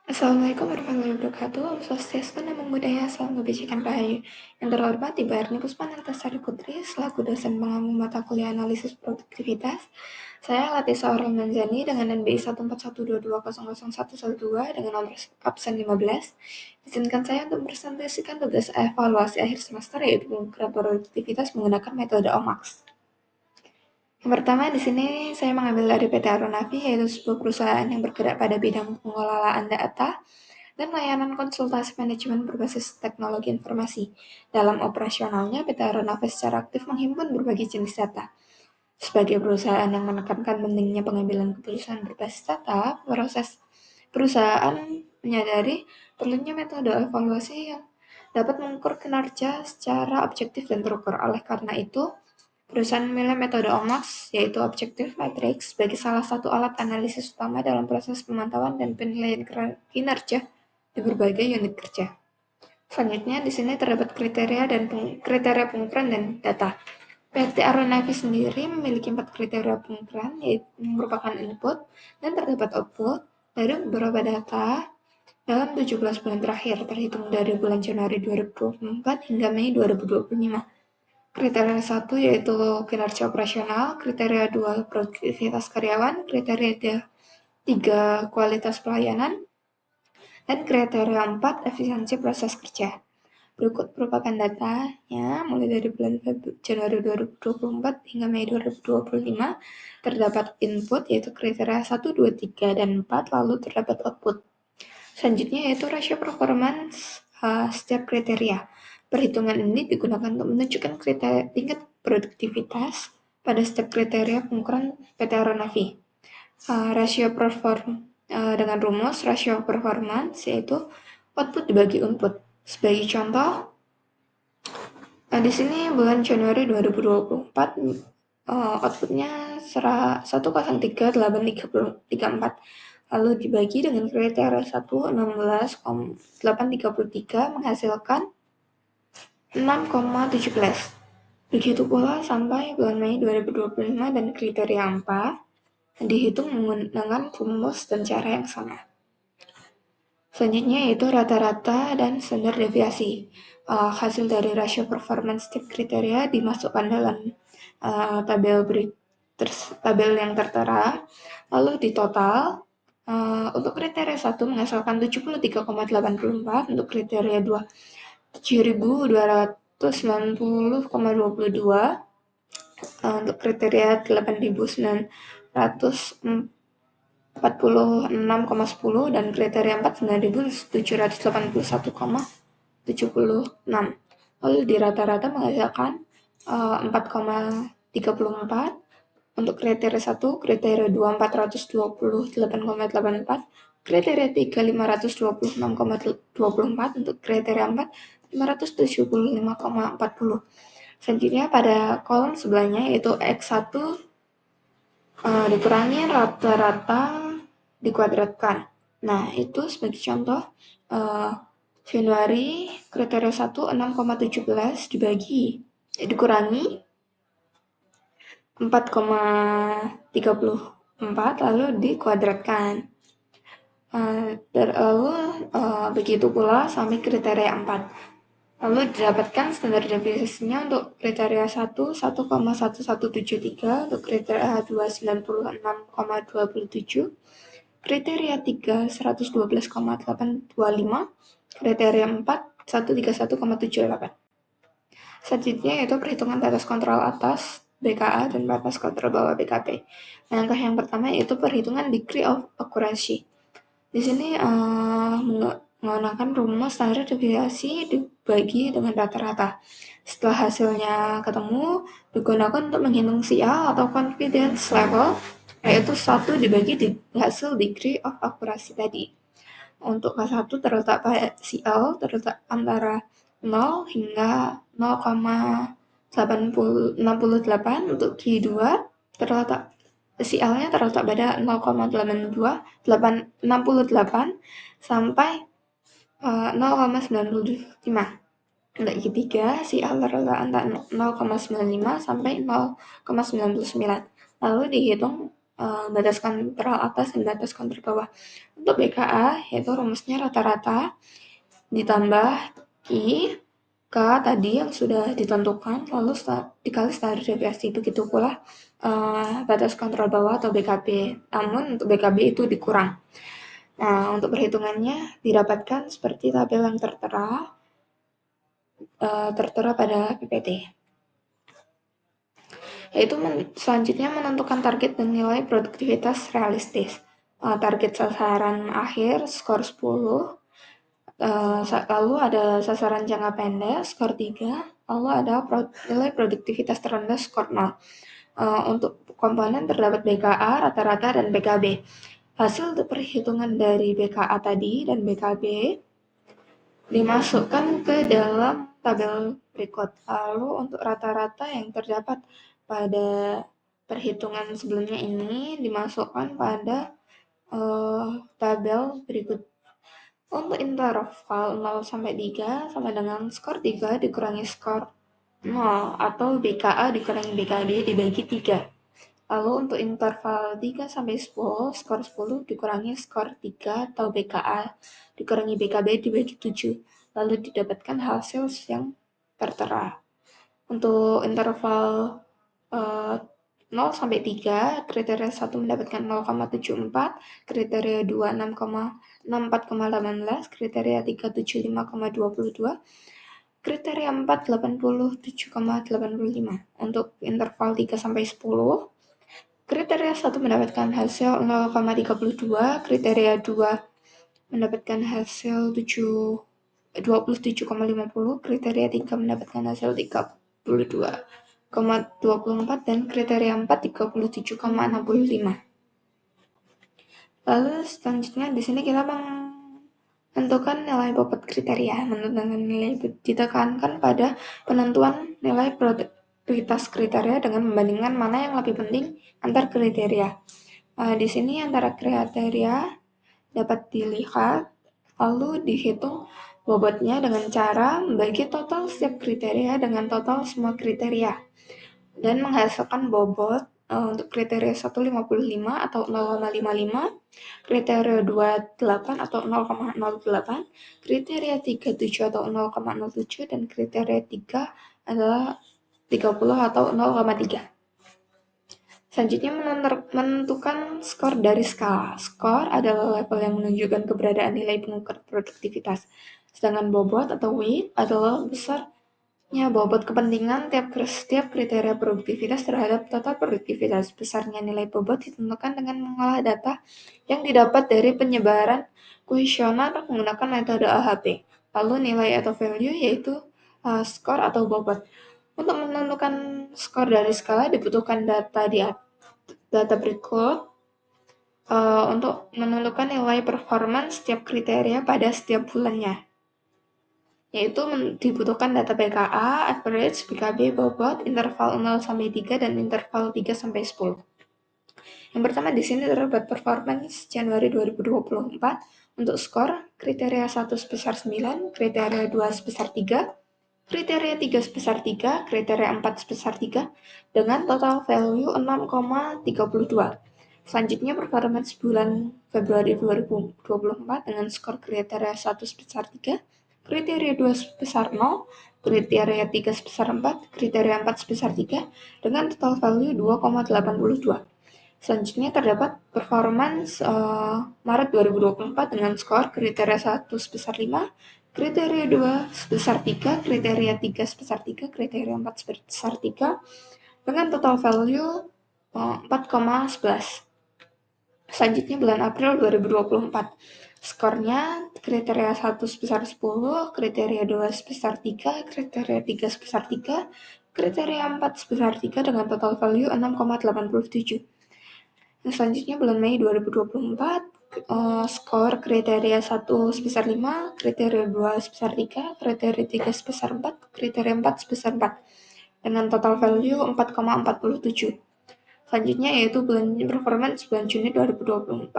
Assalamualaikum warahmatullahi wabarakatuh. Om Swastiastu, Namo Buddhaya, Salam Kebajikan Rahayu. Yang terhormat Ibu Erni Puspanantasari Putri, selaku dosen pengampu mata kuliah analisis produktivitas. Saya latih seorang Manzani dengan NBI 14122001112 dengan nomor absen 15. Izinkan saya untuk mempresentasikan tugas evaluasi akhir semester yaitu pengukuran produktivitas menggunakan metode OMAX. Yang pertama di sini saya mengambil dari PT Aronavi, yaitu sebuah perusahaan yang bergerak pada bidang pengelolaan data dan layanan konsultasi manajemen berbasis teknologi informasi. Dalam operasionalnya, PT Aronavi secara aktif menghimpun berbagai jenis data. Sebagai perusahaan yang menekankan pentingnya pengambilan keputusan berbasis data, proses perusahaan menyadari perlunya metode evaluasi yang dapat mengukur kinerja secara objektif dan terukur. Oleh karena itu, perusahaan memilih metode OMAX, yaitu Objective Matrix, sebagai salah satu alat analisis utama dalam proses pemantauan dan penilaian kinerja di berbagai unit kerja. Selanjutnya, di sini terdapat kriteria pengukuran dan data. PT Aronavi sendiri memiliki 4 kriteria pengukuran, yaitu merupakan input dan terdapat output dari beberapa data dalam 17 bulan terakhir, terhitung dari bulan Januari 2024 hingga Mei 2025. Kriteria 1 yaitu kinerja operasional, kriteria 2 produktivitas karyawan, kriteria 3 kualitas pelayanan, dan kriteria 4 efisiensi proses kerja. Berikut merupakan datanya mulai dari bulan Januari 2024 hingga Mei 2025. Terdapat input yaitu kriteria 1, 2, 3, dan 4, lalu terdapat output. Selanjutnya yaitu rasio performance setiap kriteria. Perhitungan ini digunakan untuk menunjukkan tingkat produktivitas pada setiap kriteria pengukuran PT Aronavi. Rasio dengan rumus rasio performance yaitu output dibagi input. Sebagai contoh, di sini bulan Januari 2024 outputnya 103.834, lalu dibagi dengan kriteria 1 16,833 menghasilkan 6,17. Begitu pula sampai bulan Mei 2025 dan kriteria 4 dihitung menggunakan rumus dan cara yang sama. Selanjutnya yaitu rata-rata dan standar deviasi. Hasil dari rasio performance setiap kriteria dimasukkan dalam tabel yang tertera, lalu di total untuk kriteria 1 menghasilkan 73,84, untuk kriteria 2 7.290,22, untuk kriteria 8.946,10, dan kriteria 4 9.781,76. Lalu di rata-rata menghasilkan 4,34, untuk kriteria 1, kriteria 2 428,84, kriteria 3 526,24, untuk kriteria 4 575,40. Selanjutnya pada kolom sebelahnya yaitu X1 dikurangi rata-rata dikuadratkan. Nah, itu sebagai contoh Januari kriteria 1 6,17 dikurangi 4,34 lalu dikuadratkan. Lalu begitu pula sampai kriteria 4. Lalu didapatkan standar deviasinya untuk kriteria 1 1,1173, untuk kriteria 2 96,27, kriteria 3 112,825, kriteria 4 131,78. Selanjutnya yaitu perhitungan batas kontrol atas BKA dan batas kontrol bawah BKP. Langkah yang pertama yaitu perhitungan degree of accuracy. Di sini menggunakan rumus standar deviasi dibagi dengan rata-rata. Setelah hasilnya ketemu, digunakan untuk menghitung CL atau confidence level, yaitu 1 dibagi hasil degree of accuracy tadi. Untuk K1 terletak pada CL terletak antara 0 hingga 0,68. Untuk Q2 terletak CL-nya terletak pada 0,68 sampai 0,95. Untuk Q3 CL terletak antara 0,95 sampai 0,99. Lalu dihitung batas kontrol atas dan batas kontrol bawah. Untuk BKA yaitu rumusnya rata-rata ditambah I K tadi yang sudah ditentukan lalu dikali standar deviasi. Begitu pula batas kontrol bawah atau BKB. Namun untuk BKB itu dikurang. Nah, untuk perhitungannya didapatkan seperti tabel yang tertera pada PPT. Yaitu selanjutnya menentukan target dan nilai produktivitas realistis. Target sasaran akhir skor 10, lalu ada sasaran jangka pendek skor 3, lalu ada nilai produktivitas terendah skor 0. Untuk komponen terdapat BKA, rata-rata, dan BKB. Hasil perhitungan dari BKA tadi dan BKB dimasukkan ke dalam tabel berikut. Lalu untuk rata-rata yang terdapat pada perhitungan sebelumnya ini dimasukkan pada tabel berikut. Untuk interval 0 sampai 3 sama dengan skor 3 dikurangi skor 0 atau BKA dikurangi BKB dibagi 3. Lalu untuk interval 3 sampai 10, skor 10 dikurangi skor 3 atau BKA dikurangi BKB dibagi 7. Lalu didapatkan hasil yang tertera. Untuk interval 0 sampai 3, kriteria 1 mendapatkan 0,74, kriteria 2 64,18, kriteria 3 75,22, kriteria 4 87,85. Untuk interval 3 sampai 10, kriteria 1 mendapatkan hasil 0,32, kriteria 2 mendapatkan hasil 27,50, kriteria 3 mendapatkan hasil 32,24 dan kriteria 4 37,65. Lalu selanjutnya di sini kita menentukan nilai bobot kriteria. Menentukan nilai ditekankan pada penentuan nilai produktivitas kriteria dengan membandingkan mana yang lebih penting antar kriteria. Di sini antara kriteria dapat dilihat lalu dihitung bobotnya dengan cara membagi total setiap kriteria dengan total semua kriteria dan menghasilkan bobot untuk kriteria 1 55 atau 0,55, kriteria 2 8 atau 0,08, kriteria 3 7 atau 0,07 dan kriteria 3 adalah 30 atau 0,3. Selanjutnya menentukan skor dari skala. Skor adalah level yang menunjukkan keberadaan nilai pengukur produktivitas. Sedangkan bobot atau weight adalah besarnya bobot kepentingan setiap kriteria produktivitas terhadap total produktivitas. Besarnya nilai bobot ditentukan dengan mengolah data yang didapat dari penyebaran kuesioner menggunakan metode AHP. Lalu nilai atau value yaitu skor atau bobot. Untuk menentukan skor dari skala dibutuhkan data berikut untuk menentukan nilai performance setiap kriteria pada setiap bulannya. Yaitu dibutuhkan data BKA, average, BKB, bobot, interval 0 sampai 3 dan interval 3 sampai 10. Yang pertama di sini terdapat performance Januari 2024 untuk skor kriteria 1 sebesar 9, kriteria 2 sebesar 3, kriteria 3 sebesar 3, kriteria 4 sebesar 3, dengan total value 6,32. Selanjutnya performance bulan Februari 2024 dengan skor kriteria 1 sebesar 3, kriteria 2 sebesar 0, kriteria 3 sebesar 4, kriteria 4 sebesar 3, dengan total value 2,82. Selanjutnya terdapat performance Maret 2024 dengan skor kriteria 1 sebesar 5, kriteria 2 sebesar 3, kriteria 3 sebesar 3, kriteria 4 sebesar 3, dengan total value 4,11. Selanjutnya bulan April 2024. Skornya kriteria 1 sebesar 10, kriteria 2 sebesar 3, kriteria 3 sebesar 3, kriteria 4 sebesar 3 dengan total value 6,87. Selanjutnya bulan Mei 2024, skor kriteria 1 sebesar 5, kriteria 2 sebesar 3, kriteria 3 sebesar 4, kriteria 4 sebesar 4, dengan total value 4,47. Selanjutnya yaitu performance bulan Juni 2024,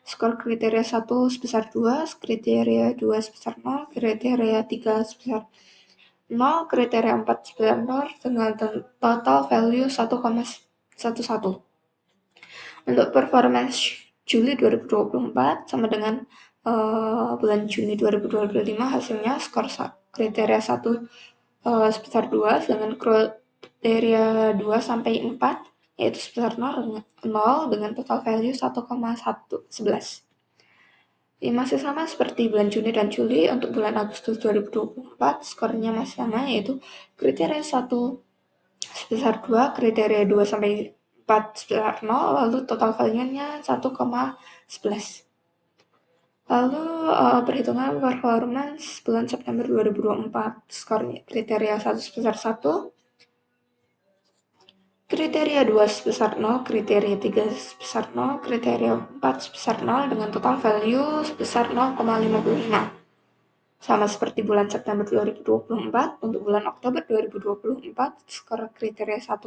skor kriteria 1 sebesar 2, kriteria 2 sebesar 0, kriteria 3 sebesar 0, kriteria 4 sebesar 0, dengan total value 1,11. Untuk performance Juli 2024 sama dengan bulan Juni 2025 hasilnya skor kriteria 1 sebesar 2, sedangkan kriteria 2 sampai 4 yaitu sebesar 0 dengan total value 1,11. Masih sama seperti bulan Juni dan Juli. Untuk bulan Agustus 2024 skornya masih sama, yaitu kriteria 1 sebesar 2, kriteria 2 sampai 4 sebesar 0, lalu total value-nya 1,11. Lalu perhitungan performance bulan September 2024, skornya kriteria 1 sebesar 1, kriteria 2 sebesar 0, kriteria 3 sebesar 0, kriteria 4 sebesar 0 dengan total value sebesar 0,55. Sama seperti bulan September 2024, untuk bulan Oktober 2024, skor kriteria 1,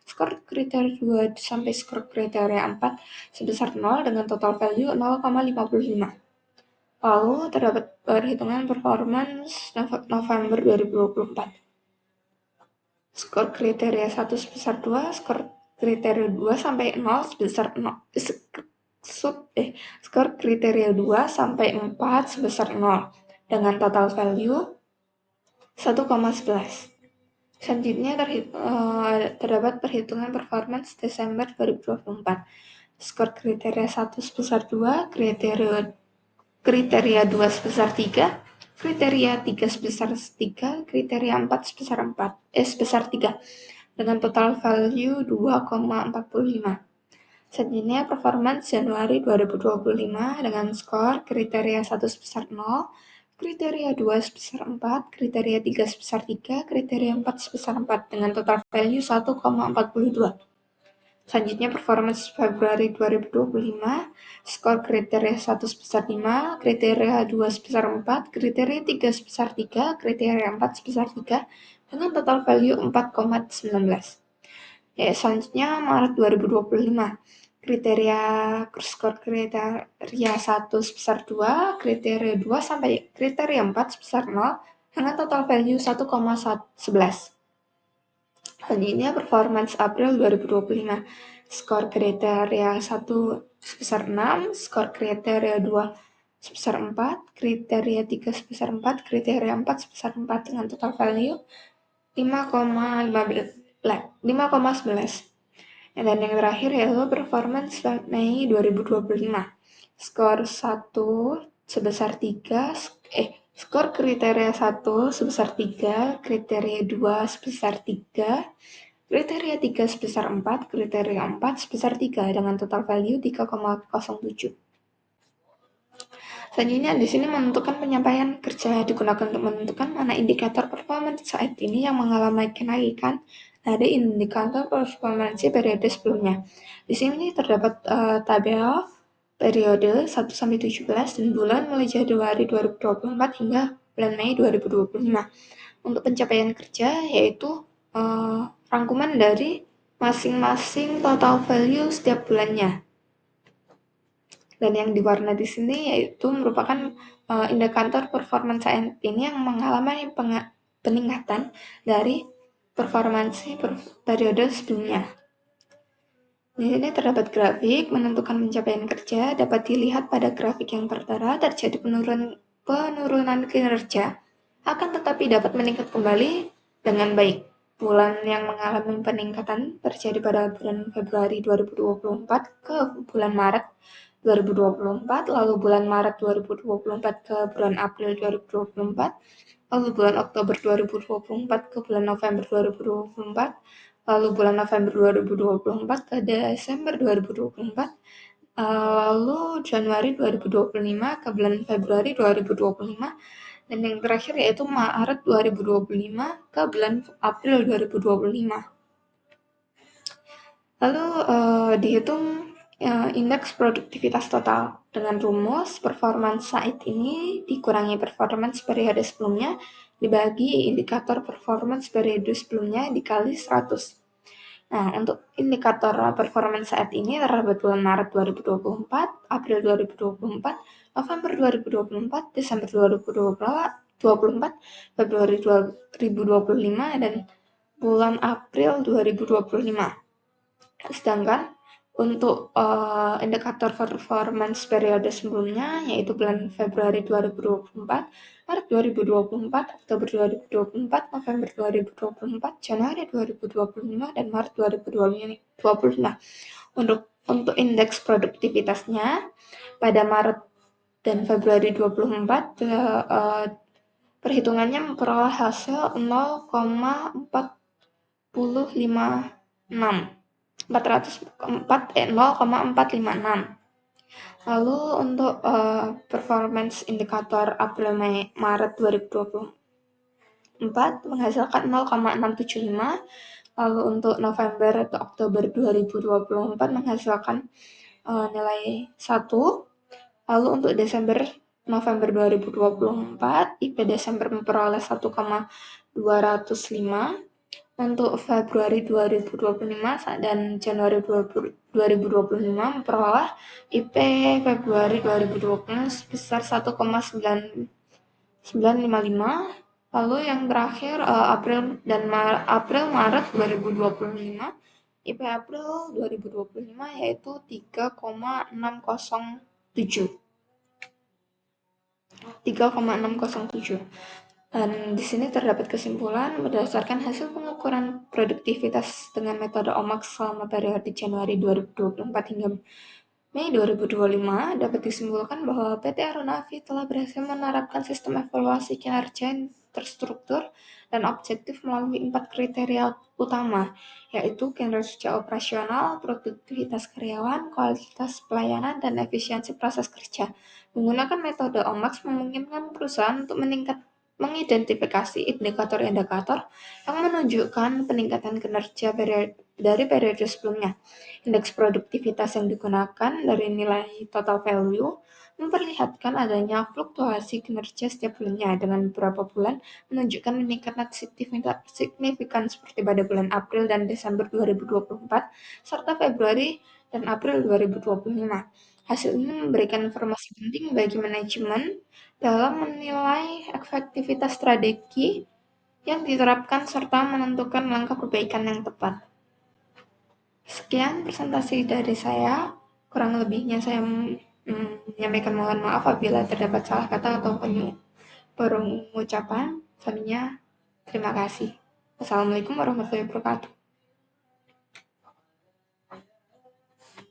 skor kriteria 2 sampai skor kriteria 4 sebesar 0 dengan total value 0,55. Lalu terdapat perhitungan performance November 2024. Skor kriteria 1 sebesar 2, skor kriteria 2 sampai 0 sebesar 0. Skor kriteria 2 sampai 4 sebesar 0 dengan total value 1,11. Selanjutnya terdapat perhitungan performance Desember 2024. Skor kriteria 1 sebesar 2, kriteria 2 sebesar 3, kriteria 3 sebesar 3, kriteria 4 sebesar 3 dengan total value 2,45. Selanjutnya performance Januari 2025 dengan skor kriteria 1 sebesar 0, kriteria 2 sebesar 4, kriteria 3 sebesar 3, kriteria 4 sebesar 4 dengan total value 1,42. Selanjutnya performance Februari 2025, skor kriteria 1 sebesar 5, kriteria 2 sebesar 4, kriteria 3 sebesar 3, kriteria 4 sebesar 3 dengan total value 4,19. Selanjutnya Maret 2025, skor kriteria 1 sebesar 2, kriteria 2 sampai kriteria 4 sebesar 0 dengan total value 1,11. Selanjutnya performance April 2025, skor kriteria 1 sebesar 6, skor kriteria 2 sebesar 4, kriteria 3 sebesar 4, kriteria 4 sebesar 4 dengan total value 5,11. Dan yang terakhir yaitu performance Mei 2025. Skor 1 sebesar 3, skor kriteria 1 sebesar 3, kriteria 2 sebesar 3, kriteria 3 sebesar 4, kriteria 4 sebesar 3 dengan total value 3,07. Selanjutnya di sini menentukan penyampaian kerja digunakan untuk menentukan mana indikator performance saat ini yang mengalami kenaikan dari indikator performance periode sebelumnya. Di sini terdapat tabel periode 1 sampai 17 dan bulan mulai Januari 2024 hingga bulan Mei 2025. Untuk pencapaian kerja yaitu rangkuman dari masing-masing total value setiap bulannya. Dan yang diwarna di sini yaitu merupakan indikator performance saat ini yang mengalami peningkatan dari performansi periode sebelumnya. Di sini terdapat grafik menentukan pencapaian kerja. Dapat dilihat pada grafik yang tertera terjadi penurunan kinerja, akan tetapi dapat meningkat kembali dengan baik. Bulan yang mengalami peningkatan terjadi pada bulan Februari 2024 ke bulan Maret 2024, lalu bulan Maret 2024 ke bulan April 2024, lalu bulan Oktober 2024 ke bulan November 2024, lalu bulan November 2024 ke Desember 2024, lalu Januari 2025 ke bulan Februari 2025, dan yang terakhir yaitu Maret 2025 ke bulan April 2025. Lalu dihitung indeks produktivitas total dengan rumus performance saat ini dikurangi performance periode sebelumnya dibagi indikator performance periode sebelumnya dikali 100. Nah, untuk indikator performance saat ini terdapat bulan Maret 2024, April 2024, November 2024, Desember 2024, Februari 2025, dan bulan April 2025. Sedangkan Untuk indikator performance periode sebelumnya, yaitu bulan Februari 2024, Maret 2024, Oktober 2024, November 2024, Januari 2025, dan Maret 2025. Untuk indeks produktivitasnya, pada Maret dan Februari 2024, perhitungannya memperoleh hasil 0,456. Lalu untuk performance indikator April Mei Maret 2024 menghasilkan 0,675. Lalu untuk November atau Oktober 2024 menghasilkan nilai 1. Lalu untuk Desember November 2024 IP Desember memperoleh 1,205. Untuk Februari 2025 dan Januari 2025 memperoleh IP Februari 2025 sebesar 1,955. Lalu yang terakhir April Maret 2025 IP April 2025 yaitu 3,607. Dan di sini terdapat kesimpulan berdasarkan hasil pengukuran produktivitas dengan metode OMAX selama periode Januari 2024 hingga Mei 2025 dapat disimpulkan bahwa PT Aeronavi telah berhasil menerapkan sistem evaluasi kinerja yang terstruktur dan objektif melalui 4 kriteria utama, yaitu kinerja operasional, produktivitas karyawan, kualitas pelayanan, dan efisiensi proses kerja. Menggunakan metode OMAX memungkinkan perusahaan untuk mengidentifikasi indikator-indikator yang menunjukkan peningkatan kinerja dari periode sebelumnya. Indeks produktivitas yang digunakan dari nilai total value memperlihatkan adanya fluktuasi kinerja setiap bulannya dengan beberapa bulan menunjukkan peningkatan signifikan seperti pada bulan April dan Desember 2024 serta Februari dan April 2025. Hasil ini memberikan informasi penting bagi manajemen dalam menilai efektivitas strategi yang diterapkan serta menentukan langkah perbaikan yang tepat. Sekian presentasi dari saya. Kurang lebihnya saya menyampaikan mohon maaf apabila terdapat salah kata atau pengucapan. Selanjutnya, terima kasih. Wassalamualaikum warahmatullahi wabarakatuh.